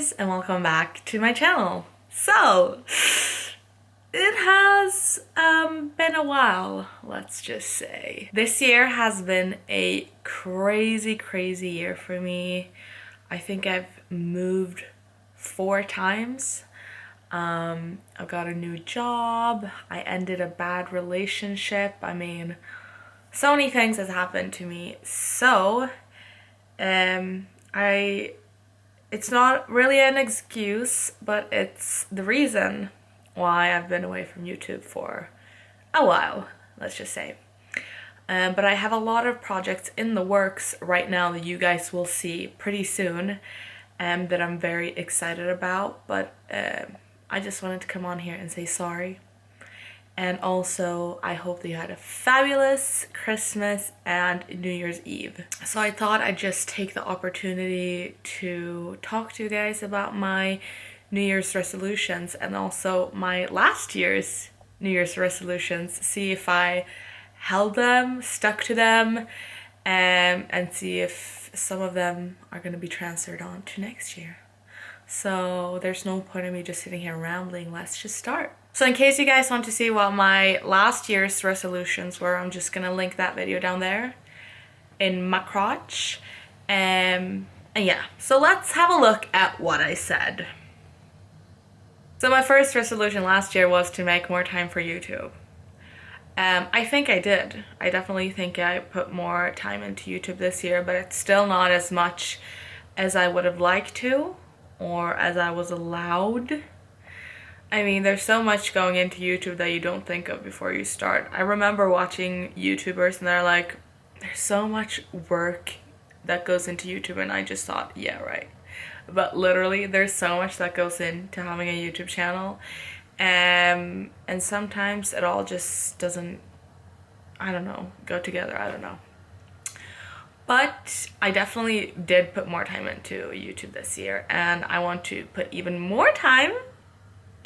guys, and welcome back to my channel. So, it has been a while, let's just say. This year has been a crazy year for me. I think I've moved 4 times. I got a new job. I ended a bad relationship. I mean, so many things has happened to me. So, it's not really an excuse, but it's the reason why I've been away from YouTube for a while, let's just say. But I have a lot of projects in the works right now that you guys will see pretty soon, that I'm very excited about, but I just wanted to come on here and say sorry. And also, I hope that you had a fabulous Christmas and New Year's Eve. So I thought I'd just take the opportunity to talk to you guys about my New Year's resolutions and also my last year's New Year's resolutions. See if I held them, stuck to them, and see if some of them are going to be transferred on to next year. So there's no point in me just sitting here rambling. Let's just start. So in case you guys want to see what my last year's resolutions were, I'm just gonna link that video down there in my crotch. And yeah, so let's have a look at what I said. So my first resolution last year was to make more time for YouTube. I think I did. I definitely think I put more time into YouTube this year, but it's still not as much as I would have liked to or as I was allowed. I mean, there's so much going into YouTube that you don't think of before you start. I remember watching YouTubers and they're like, there's so much work that goes into YouTube, and I just thought, yeah, right. But literally, there's so much that goes into having a YouTube channel. And sometimes it all just doesn't, I don't know, go together, I don't know. But I definitely did put more time into YouTube this year, and I want to put even more time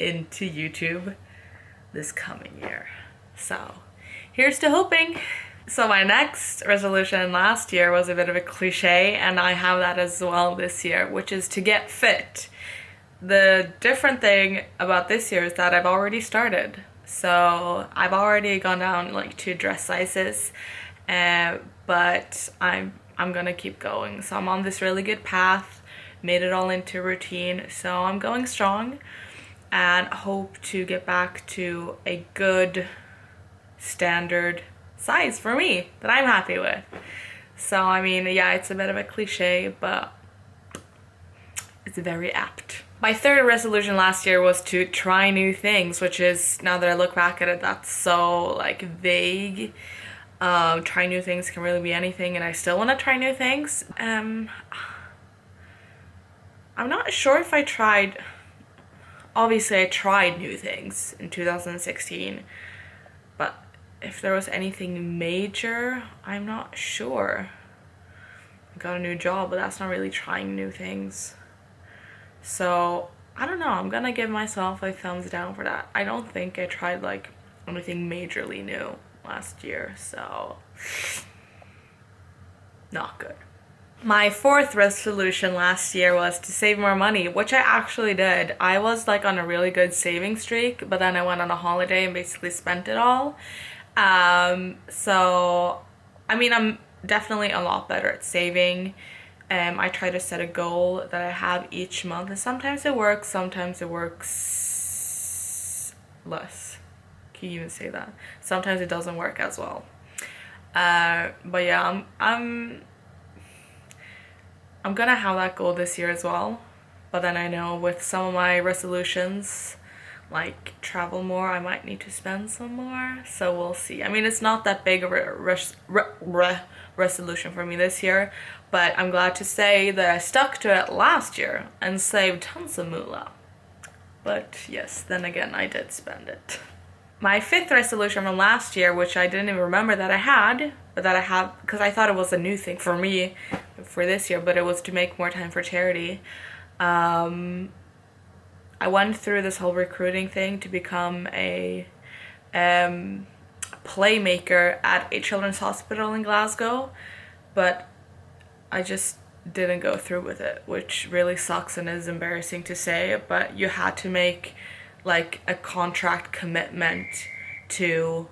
into YouTube this coming year. So here's to hoping. So my next resolution last year was a bit of a cliche, and I have that as well this year, which is to get fit. The different thing about this year is that I've already started. So I've already gone down like 2 dress sizes, but I'm gonna keep going. So I'm on this really good path, made it all into routine, so I'm going strong and hope to get back to a good standard size for me that I'm happy with. So I mean, yeah, it's a bit of a cliche, but it's very apt. My third resolution last year was to try new things, which is, now that I look back at it, that's so like vague. Try new things can really be anything, and I still want to try new things. I'm not sure if I tried. Obviously, I tried new things in 2016, but if there was anything major, I'm not sure. I got a new job, but that's not really trying new things. So, I don't know, I'm gonna give myself a thumbs down for that. I don't think I tried like anything majorly new last year, so not good. My fourth resolution last year was to save more money, which I actually did. I was like on a really good saving streak, but then I went on a holiday and basically spent it all. So, I mean, I'm definitely a lot better at saving. I try to set a goal that I have each month, and sometimes it works less. Can you even say that? Sometimes it doesn't work as well. But yeah, I'm gonna have that goal this year as well, but then I know with some of my resolutions, like travel more, I might need to spend some more, so we'll see. I mean, it's not that big of a resolution for me this year, but I'm glad to say that I stuck to it last year and saved tons of moolah. But yes, then again, I did spend it. My fifth resolution from last year, which I didn't even remember that I had, but that I have because I thought it was a new thing for me for this year, but it was to make more time for charity. I went through this whole recruiting thing to become a playmaker at a children's hospital in Glasgow, but I just didn't go through with it, which really sucks and is embarrassing to say, but you had to make like a contract commitment to,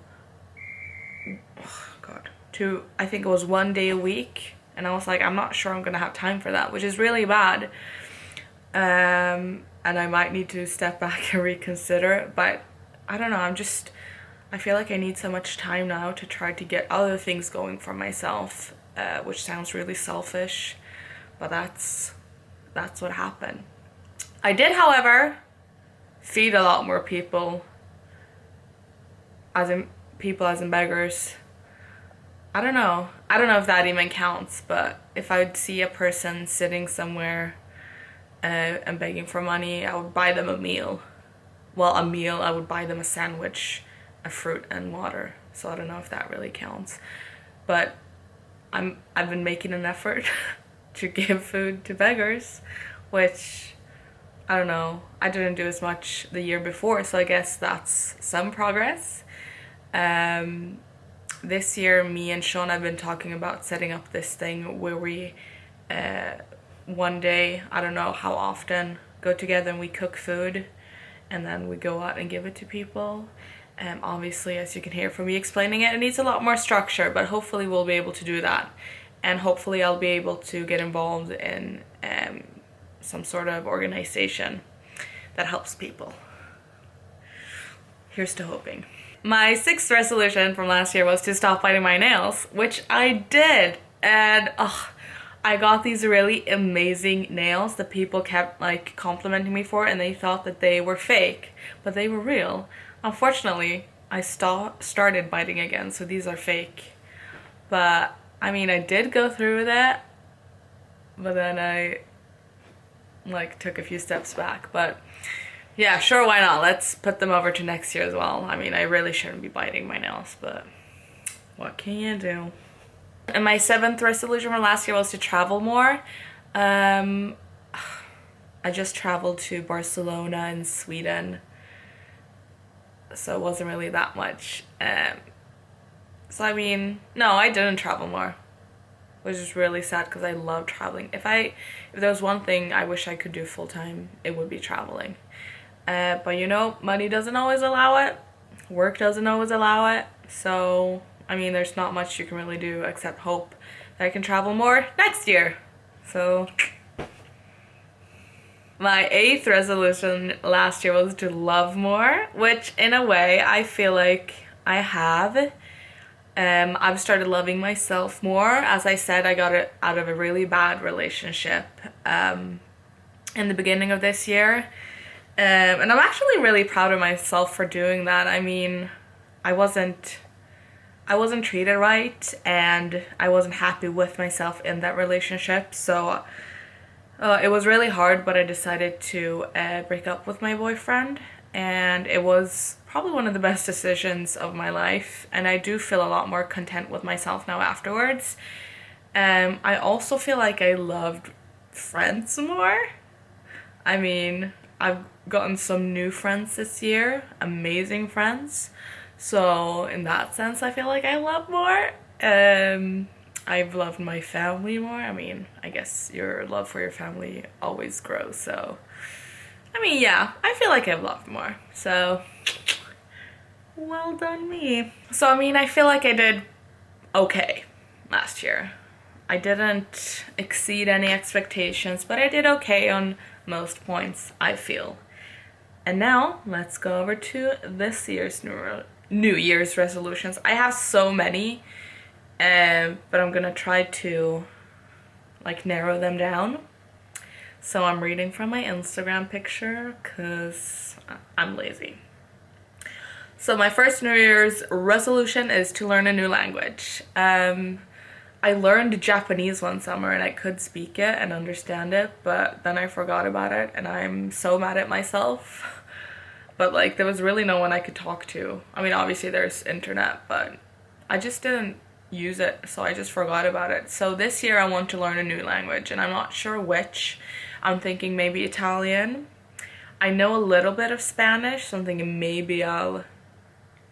oh God, to, I think it was 1 day a week. And I was like, I'm not sure I'm gonna have time for that, which is really bad. And I might need to step back and reconsider it, but I don't know, I feel like I need so much time now to try to get other things going for myself, which sounds really selfish, but that's what happened. I did, however, feed a lot more people, as in beggars. I don't know if that even counts, but if I'd see a person sitting somewhere and begging for money, I would buy them a meal. Well, a meal, I would buy them a sandwich, a fruit and water. So I don't know if that really counts. But I've been making an effort to give food to beggars, which I don't know, I didn't do as much the year before, so I guess that's some progress. This year, me and Sean have been talking about setting up this thing where we, one day, I don't know how often, go together and we cook food and then we go out and give it to people. Obviously, as you can hear from me explaining it, it needs a lot more structure, but hopefully we'll be able to do that. And hopefully I'll be able to get involved in some sort of organization that helps people. Here's to hoping. My 6th resolution from last year was to stop biting my nails, which I did. And I got these really amazing nails that people kept like complimenting me for, and they thought that they were fake, but they were real. Unfortunately, I started biting again, so these are fake. But I mean, I did go through with it, but then I like took a few steps back. But yeah, sure, why not? Let's put them over to next year as well. I mean, I really shouldn't be biting my nails, but what can you do? And my 7th resolution from last year was to travel more. I just traveled to Barcelona and Sweden, so it wasn't really that much. So I mean, no, I didn't travel more, which is really sad because I love traveling. If there was one thing I wish I could do full time, it would be traveling. But you know, money doesn't always allow it. Work doesn't always allow it. So, I mean, there's not much you can really do except hope that I can travel more next year. So, my 8th resolution last year was to love more, which in a way I feel like I have. I've started loving myself more. As I said, I got it out of a really bad relationship in the beginning of this year. And I'm actually really proud of myself for doing that. I mean, I wasn't treated right, and I wasn't happy with myself in that relationship. So it was really hard, but I decided to break up with my boyfriend, and it was probably one of the best decisions of my life, and I do feel a lot more content with myself now afterwards. I also feel like I loved friends more. I mean, I've gotten some new friends this year, amazing friends. So in that sense, I feel like I love more. I've loved my family more. I mean, I guess your love for your family always grows. So, I mean, yeah, I feel like I've loved more. So, well done me. So, I mean, I feel like I did okay last year. I didn't exceed any expectations, but I did okay on most points, I feel. And now, let's go over to this year's New Year's resolutions. I have so many, but I'm gonna try to like narrow them down. So I'm reading from my Instagram picture because I'm lazy. So my first New Year's resolution is to learn a new language. I learned Japanese one summer and I could speak it and understand it, but then I forgot about it and I'm so mad at myself. But like, there was really no one I could talk to. I mean, obviously there's internet, but I just didn't use it, so I just forgot about it. So this year I want to learn a new language, and I'm not sure which. I'm thinking maybe Italian. I know a little bit of Spanish, so I'm thinking maybe I'll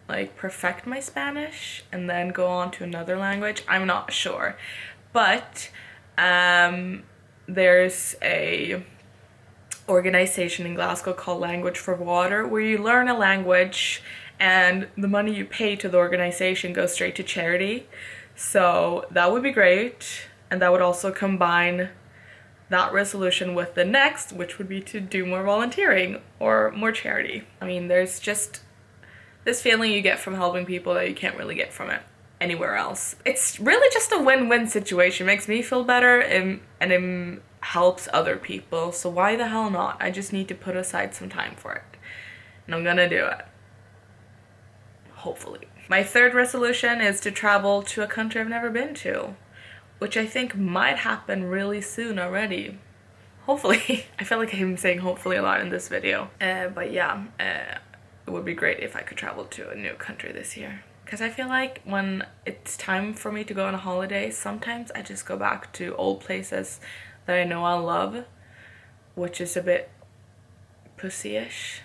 like perfect my Spanish and then go on to another language. I'm not sure. But there's a organization in Glasgow called Language for Water, where you learn a language and the money you pay to the organization goes straight to charity. So that would be great, and that would also combine that resolution with the next, which would be to do more volunteering or more charity. I mean, there's just this feeling you get from helping people that you can't really get from it anywhere else. It's really just a win-win situation. It makes me feel better and it helps other people. So why the hell not? I just need to put aside some time for it. And I'm gonna do it. Hopefully. My third resolution is to travel to a country I've never been to, which I think might happen really soon already. Hopefully. I feel like I'm saying hopefully a lot in this video. But yeah, it would be great if I could travel to a new country this year. Because I feel like when it's time for me to go on a holiday, sometimes I just go back to old places that I know I love, which is a bit pussy-ish.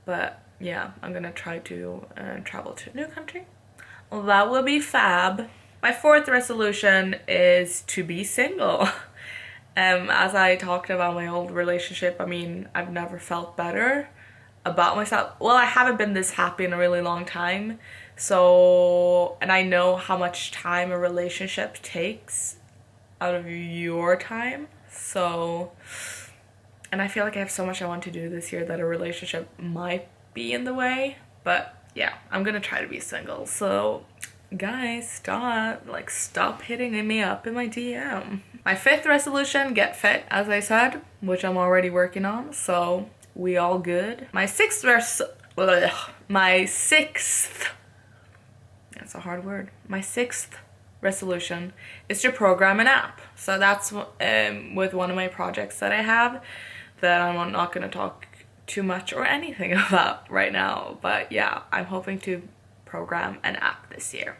But yeah, I'm gonna try to travel to a new country. Well, that will be fab. My fourth resolution is to be single. As I talked about my old relationship, I mean, I've never felt better about myself. Well, I haven't been this happy in a really long time. So, and I know how much time a relationship takes out of your time. So, and I feel like I have so much I want to do this year that a relationship might be in the way. But yeah, I'm gonna try to be single. So guys, stop hitting me up in my DM. My fifth resolution, get fit, as I said, which I'm already working on. So we all good. My sixth that's a hard word. My sixth resolution is to program an app. So that's with one of my projects that I have that I'm not going to talk too much or anything about right now. But yeah, I'm hoping to program an app this year.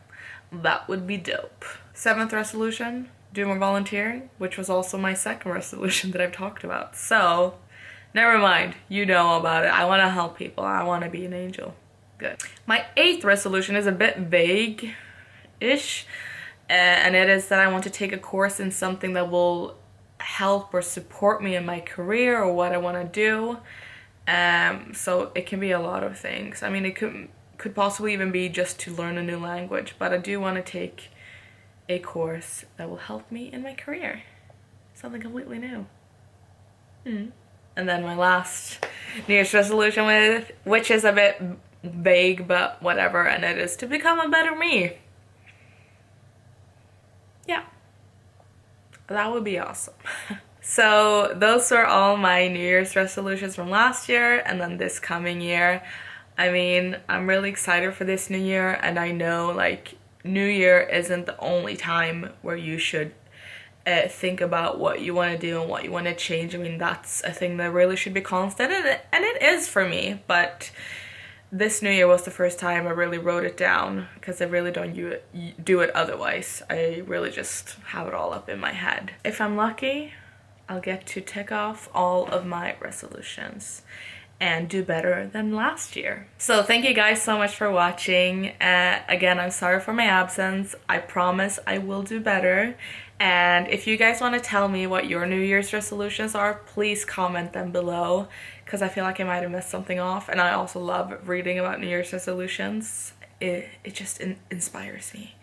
That would be dope. Seventh resolution, do more volunteering, which was also my second resolution that I've talked about. So never mind, you know about it. I want to help people. I want to be an angel. Good. My eighth resolution is a bit vague-ish, and it is that I want to take a course in something that will help or support me in my career or what I want to do. So it can be a lot of things. I mean, it could possibly even be just to learn a new language, but I do want to take a course that will help me in my career. Something completely new. And then my last New Year's resolution, which is a bit vague, but whatever, and it is to become a better me. Yeah, that would be awesome. So those were all my New Year's resolutions from last year and then this coming year. I mean, I'm really excited for this new year, and I know like New Year isn't the only time where you should think about what you want to do and what you want to change. I mean, that's a thing that really should be constant, and it is for me. But this new year was the first time I really wrote it down, because I really don't do it otherwise. I really just have it all up in my head. If I'm lucky, I'll get to tick off all of my resolutions and do better than last year. So thank you guys so much for watching. Again, I'm sorry for my absence. I promise I will do better. And if you guys want to tell me what your New Year's resolutions are, please comment them below, because I feel like I might have missed something off. And I also love reading about New Year's resolutions. It just inspires me.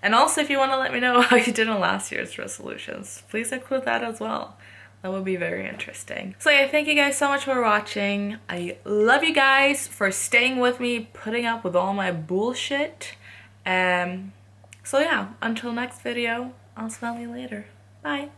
And also, if you want to let me know how you did on last year's resolutions, please include that as well. That would be very interesting. So yeah, thank you guys so much for watching. I love you guys for staying with me, putting up with all my bullshit. So yeah, until next video, I'll smell you later. Bye.